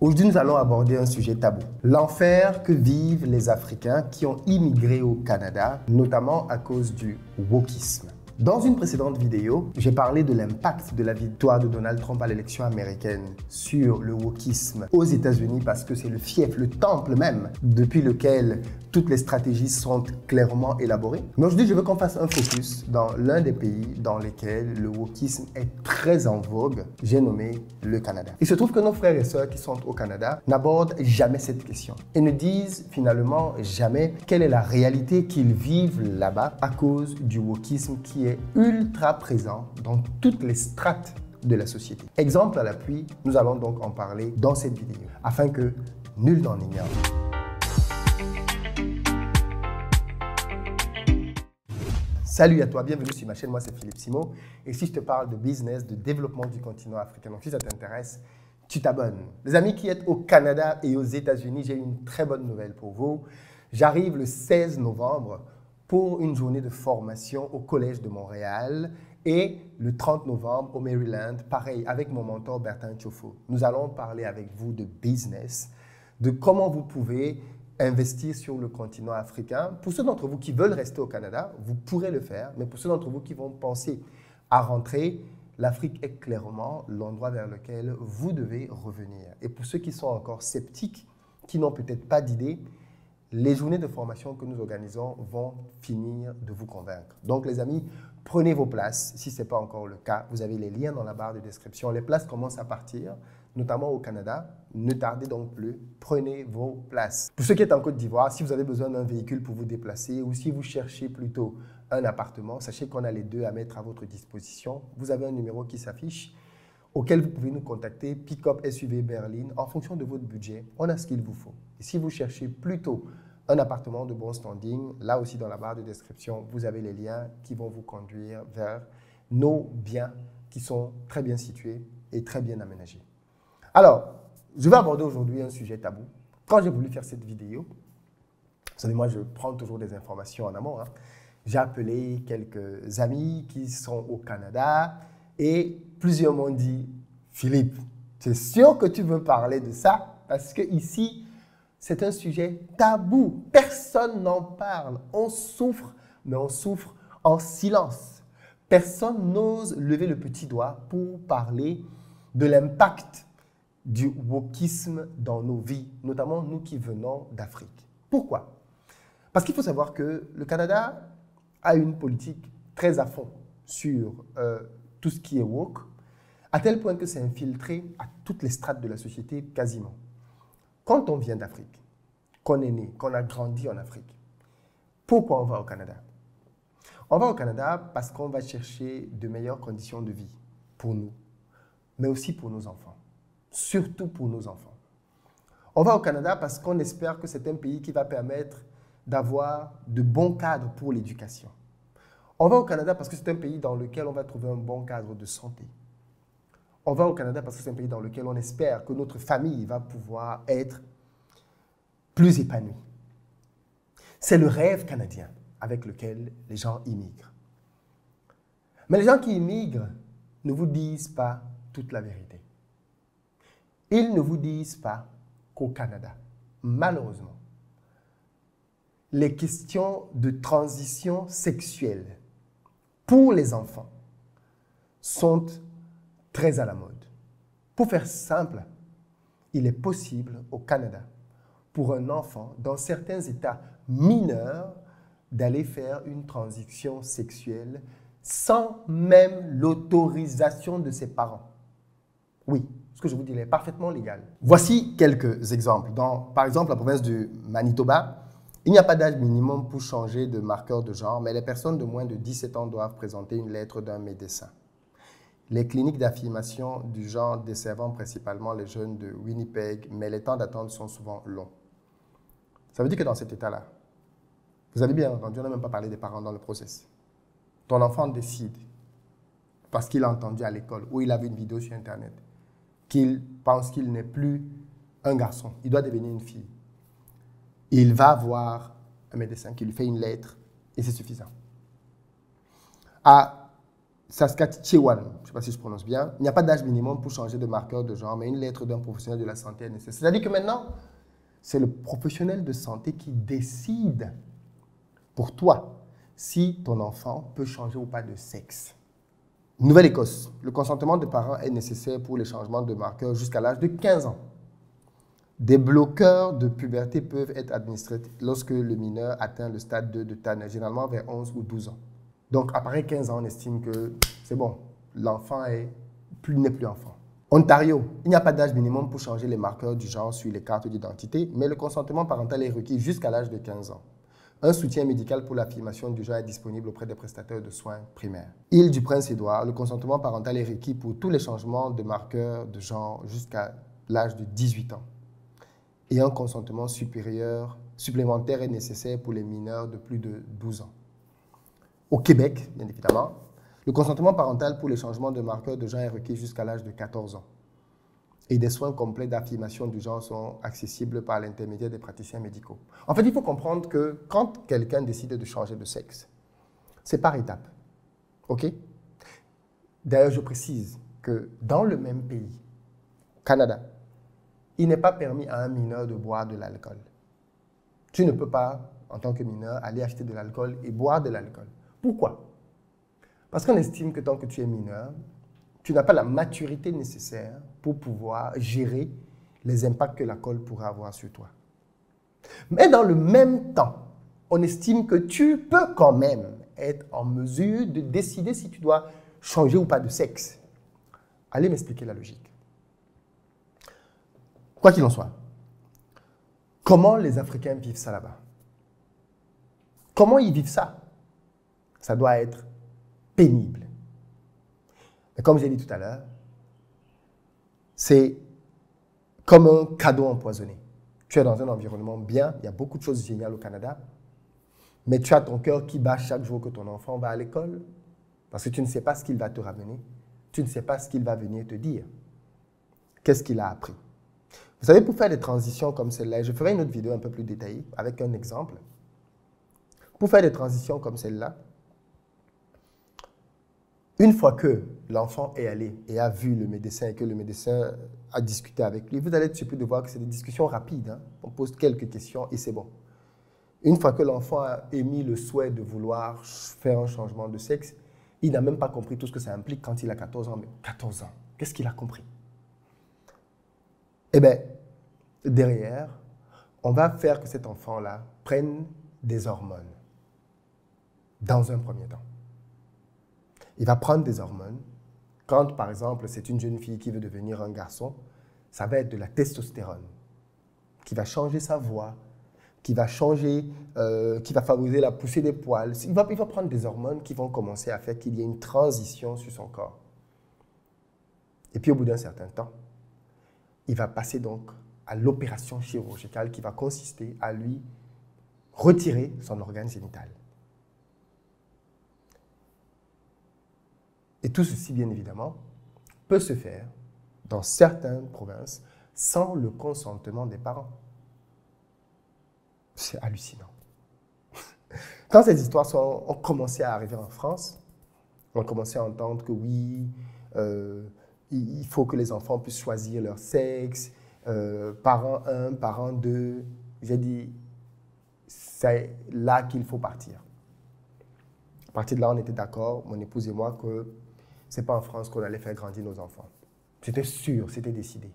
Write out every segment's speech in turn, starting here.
Aujourd'hui, nous allons aborder un sujet tabou. L'enfer que vivent les Africains qui ont immigré au Canada, notamment à cause du wokisme. Dans une précédente vidéo, j'ai parlé de l'impact de la victoire de Donald Trump à l'élection américaine sur le wokisme aux États-Unis parce que c'est le fief, le temple même, depuis lequel toutes les stratégies sont clairement élaborées. Mais aujourd'hui, je veux qu'on fasse un focus dans l'un des pays dans lesquels le wokisme est très en vogue. J'ai nommé le Canada. Il se trouve que nos frères et sœurs qui sont au Canada n'abordent jamais cette question et ne disent finalement jamais quelle est la réalité qu'ils vivent là-bas à cause du wokisme qui est ultra présent dans toutes les strates de la société. Exemple à l'appui, nous allons donc en parler dans cette vidéo afin que nul n'en ignore. Salut à toi, bienvenue sur ma chaîne, moi c'est Philippe Simo et si je te parle de business, de développement du continent africain, donc si ça t'intéresse, tu t'abonnes. Les amis qui êtes au Canada et aux États-Unis, j'ai une très bonne nouvelle pour vous. J'arrive le 16 novembre pour une journée de formation au Collège de Montréal et le 30 novembre au Maryland, pareil, avec mon mentor Bertin Tchofo. Nous allons parler avec vous de business, de comment vous pouvez investir sur le continent africain. Pour ceux d'entre vous qui veulent rester au Canada, vous pourrez le faire, mais pour ceux d'entre vous qui vont penser à rentrer, l'Afrique est clairement l'endroit vers lequel vous devez revenir. Et pour ceux qui sont encore sceptiques, qui n'ont peut-être pas d'idée, les journées de formation que nous organisons vont finir de vous convaincre. Donc les amis, prenez vos places. Si ce n'est pas encore le cas, vous avez les liens dans la barre de description. Les places commencent à partir, notamment au Canada. Ne tardez donc plus, prenez vos places. Pour ceux qui sont en Côte d'Ivoire, si vous avez besoin d'un véhicule pour vous déplacer ou si vous cherchez plutôt un appartement, sachez qu'on a les deux à mettre à votre disposition. Vous avez un numéro qui s'affiche auquel vous pouvez nous contacter, Pick-up SUV Berlin. En fonction de votre budget, on a ce qu'il vous faut. Et si vous cherchez plutôt un appartement de bon standing, là aussi dans la barre de description, vous avez les liens qui vont vous conduire vers nos biens qui sont très bien situés et très bien aménagés. Alors, je vais aborder aujourd'hui un sujet tabou. Quand j'ai voulu faire cette vidéo, vous savez, moi je prends toujours des informations en amont. J'ai appelé quelques amis qui sont au Canada et plusieurs m'ont dit « Philippe, tu es sûr que tu veux parler de ça? Parce que ici, c'est un sujet tabou. Personne n'en parle. On souffre, mais on souffre en silence. Personne n'ose lever le petit doigt pour parler de l'impact du wokisme dans nos vies, notamment nous qui venons d'Afrique. Pourquoi? Parce qu'il faut savoir que le Canada a une politique très à fond sur tout ce qui est woke, à tel point que c'est infiltré à toutes les strates de la société quasiment. Quand on vient d'Afrique, qu'on est né, qu'on a grandi en Afrique, pourquoi on va au Canada? On va au Canada parce qu'on va chercher de meilleures conditions de vie pour nous, mais aussi pour nos enfants, surtout pour nos enfants. On va au Canada parce qu'on espère que c'est un pays qui va permettre d'avoir de bons cadres pour l'éducation. On va au Canada parce que c'est un pays dans lequel on va trouver un bon cadre de santé. On va au Canada parce que c'est un pays dans lequel on espère que notre famille va pouvoir être plus épanouie. C'est le rêve canadien avec lequel les gens immigrent. Mais les gens qui immigrent ne vous disent pas toute la vérité. Ils ne vous disent pas qu'au Canada, malheureusement, les questions de transition sexuelle pour les enfants sont très à la mode. Pour faire simple, il est possible au Canada pour un enfant dans certains états mineurs d'aller faire une transition sexuelle sans même l'autorisation de ses parents. Oui, ce que je vous dis est parfaitement légal. Voici quelques exemples. Par exemple, la province du Manitoba, il n'y a pas d'âge minimum pour changer de marqueur de genre, mais les personnes de moins de 17 ans doivent présenter une lettre d'un médecin. Les cliniques d'affirmation du genre desservant principalement les jeunes de Winnipeg, mais les temps d'attente sont souvent longs. Ça veut dire que dans cet état-là, vous avez bien entendu, on n'a même pas parlé des parents dans le process. Ton enfant décide, parce qu'il a entendu à l'école ou il a vu une vidéo sur Internet, qu'il pense qu'il n'est plus un garçon, il doit devenir une fille. Il va voir un médecin qui lui fait une lettre et c'est suffisant. À Saskatchewan, je ne sais pas si je prononce bien, il n'y a pas d'âge minimum pour changer de marqueur de genre, mais une lettre d'un professionnel de la santé est nécessaire. C'est-à-dire que maintenant, c'est le professionnel de santé qui décide pour toi si ton enfant peut changer ou pas de sexe. Nouvelle-Écosse, le consentement des parents est nécessaire pour les changements de marqueur jusqu'à l'âge de 15 ans. Des bloqueurs de puberté peuvent être administrés lorsque le mineur atteint le stade 2 de Tanner, généralement vers 11 ou 12 ans. Donc, après 15 ans, on estime que c'est bon, l'enfant n'est plus enfant. Ontario, il n'y a pas d'âge minimum pour changer les marqueurs du genre sur les cartes d'identité, mais le consentement parental est requis jusqu'à l'âge de 15 ans. Un soutien médical pour l'affirmation du genre est disponible auprès des prestataires de soins primaires. Île-du-Prince-Édouard, le consentement parental est requis pour tous les changements de marqueurs de genre jusqu'à l'âge de 18 ans. Et un consentement supplémentaire est nécessaire pour les mineurs de plus de 12 ans. Au Québec, bien évidemment, le consentement parental pour les changements de marqueurs de genre est requis jusqu'à l'âge de 14 ans. Et des soins complets d'affirmation du genre sont accessibles par l'intermédiaire des praticiens médicaux. En fait, il faut comprendre que quand quelqu'un décide de changer de sexe, c'est par étapes. OK? D'ailleurs, je précise que dans le même pays, Canada, il n'est pas permis à un mineur de boire de l'alcool. Tu ne peux pas, en tant que mineur, aller acheter de l'alcool et boire de l'alcool. Pourquoi? Parce qu'on estime que tant que tu es mineur, tu n'as pas la maturité nécessaire pour pouvoir gérer les impacts que l'alcool pourrait avoir sur toi. Mais dans le même temps, on estime que tu peux quand même être en mesure de décider si tu dois changer ou pas de sexe. Allez m'expliquer la logique. Quoi qu'il en soit, comment les Africains vivent ça là-bas? Comment ils vivent ça? Ça doit être pénible. Mais comme j'ai dit tout à l'heure, c'est comme un cadeau empoisonné. Tu es dans un environnement bien, il y a beaucoup de choses géniales au Canada, mais tu as ton cœur qui bat chaque jour que ton enfant va à l'école, parce que tu ne sais pas ce qu'il va te ramener, tu ne sais pas ce qu'il va venir te dire. Qu'est-ce qu'il a appris? Vous savez, pour faire des transitions comme celle-là, je ferai une autre vidéo un peu plus détaillée avec un exemple. Pour faire des transitions comme celle-là, une fois que l'enfant est allé et a vu le médecin et que le médecin a discuté avec lui, vous allez être surpris de voir que c'est des discussions rapides. Hein? On pose quelques questions et c'est bon. Une fois que l'enfant a émis le souhait de vouloir faire un changement de sexe, il n'a même pas compris tout ce que ça implique quand il a 14 ans. Mais 14 ans, qu'est-ce qu'il a compris? Eh bien, derrière, on va faire que cet enfant-là prenne des hormones dans un premier temps. Il va prendre des hormones. Quand, par exemple, c'est une jeune fille qui veut devenir un garçon, ça va être de la testostérone qui va changer sa voix, qui va favoriser la poussée des poils. Il va prendre des hormones qui vont commencer à faire qu'il y ait une transition sur son corps. Et puis, au bout d'un certain temps, il va passer donc à l'opération chirurgicale qui va consister à lui retirer son organe génital. Et tout ceci, bien évidemment, peut se faire dans certaines provinces sans le consentement des parents. C'est hallucinant. Quand ces histoires ont commencé à arriver en France, on commençait à entendre que oui, il faut que les enfants puissent choisir leur sexe, parent 1, parent 2. J'ai dit, c'est là qu'il faut partir. À partir de là, on était d'accord, mon épouse et moi, que ce n'est pas en France qu'on allait faire grandir nos enfants. C'était sûr, c'était décidé.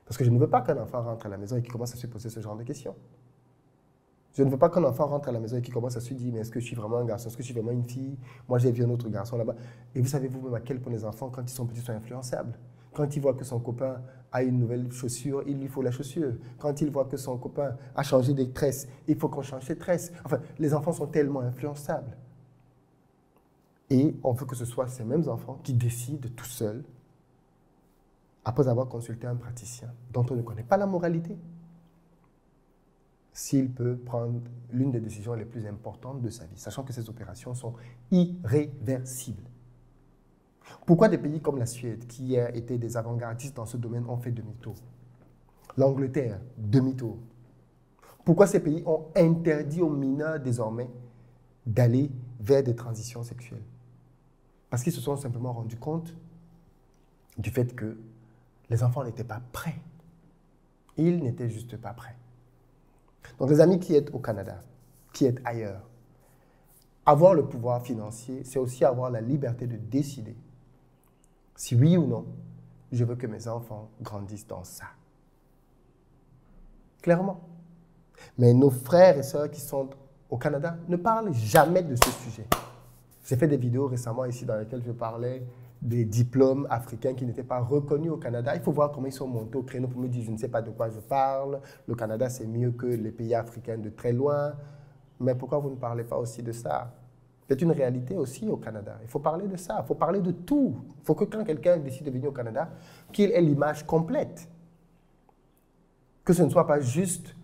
Parce que je ne veux pas qu'un enfant rentre à la maison et qu'il commence à se poser ce genre de questions. Je ne veux pas qu'un enfant rentre à la maison et qu'il commence à se dire, mais est-ce que je suis vraiment un garçon? Est-ce que je suis vraiment une fille? Moi, j'ai vu un autre garçon là-bas. Et vous savez vous-même à quel point les enfants, quand ils sont petits, sont influençables. Quand ils voient que son copain a une nouvelle chaussure, il lui faut la chaussure. Quand il voit que son copain a changé des tresses, il faut qu'on change ses tresses. Enfin, les enfants sont tellement influençables. Et on veut que ce soit ces mêmes enfants qui décident tout seuls, après avoir consulté un praticien dont on ne connaît pas la moralité, s'il peut prendre l'une des décisions les plus importantes de sa vie, sachant que ces opérations sont irréversibles. Pourquoi des pays comme la Suède, qui a été des avant-gardistes dans ce domaine, ont fait demi-tour? L'Angleterre, demi-tour. Pourquoi ces pays ont interdit aux mineurs désormais d'aller vers des transitions sexuelles? Parce qu'ils se sont simplement rendus compte du fait que les enfants n'étaient pas prêts. Ils n'étaient juste pas prêts. Donc les amis qui êtes au Canada, qui êtes ailleurs, avoir le pouvoir financier, c'est aussi avoir la liberté de décider si oui ou non, je veux que mes enfants grandissent dans ça. Clairement. Mais nos frères et sœurs qui sont au Canada ne parlent jamais de ce sujet. J'ai fait des vidéos récemment ici dans lesquelles je parlais des diplômes africains qui n'étaient pas reconnus au Canada. Il faut voir comment ils sont montés au créneau pour me dire, je ne sais pas de quoi je parle. Le Canada, c'est mieux que les pays africains de très loin. Mais pourquoi vous ne parlez pas aussi de ça? C'est une réalité aussi au Canada. Il faut parler de ça. Il faut parler de tout. Il faut que quand quelqu'un décide de venir au Canada, qu'il ait l'image complète. Que ce ne soit pas juste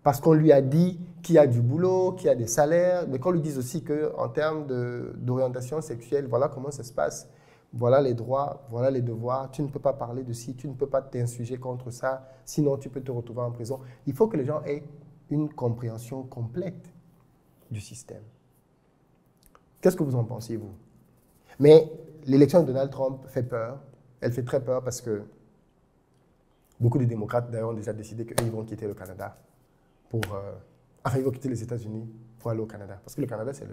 parce qu'on lui a dit qu'il y a du boulot, qu'il y a des salaires, mais qu'on lui dise aussi qu'en termes d'orientation sexuelle, voilà comment ça se passe. Voilà les droits, voilà les devoirs. Tu ne peux pas parler de ci, tu ne peux pas t'insurger contre ça, sinon tu peux te retrouver en prison. Il faut que les gens aient une compréhension complète du système. Qu'est-ce que vous en pensez, vous? Mais l'élection de Donald Trump fait peur. Elle fait très peur parce que beaucoup de démocrates, d'ailleurs, ont déjà décidé qu'ils vont quitter le Canada pour... enfin, ils vont quitter les États-Unis pour aller au Canada. Parce que le Canada, c'est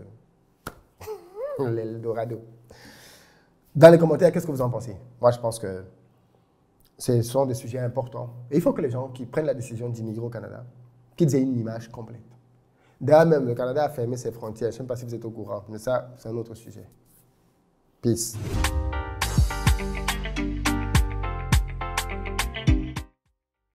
l'Eldorado. Dans les commentaires, qu'est-ce que vous en pensez? Moi, je pense que ce sont des sujets importants. Et il faut que les gens qui prennent la décision d'immigrer au Canada, qu'ils aient une image complète. D'ailleurs, même, le Canada a fermé ses frontières. Je ne sais pas si vous êtes au courant, mais ça, c'est un autre sujet. Peace.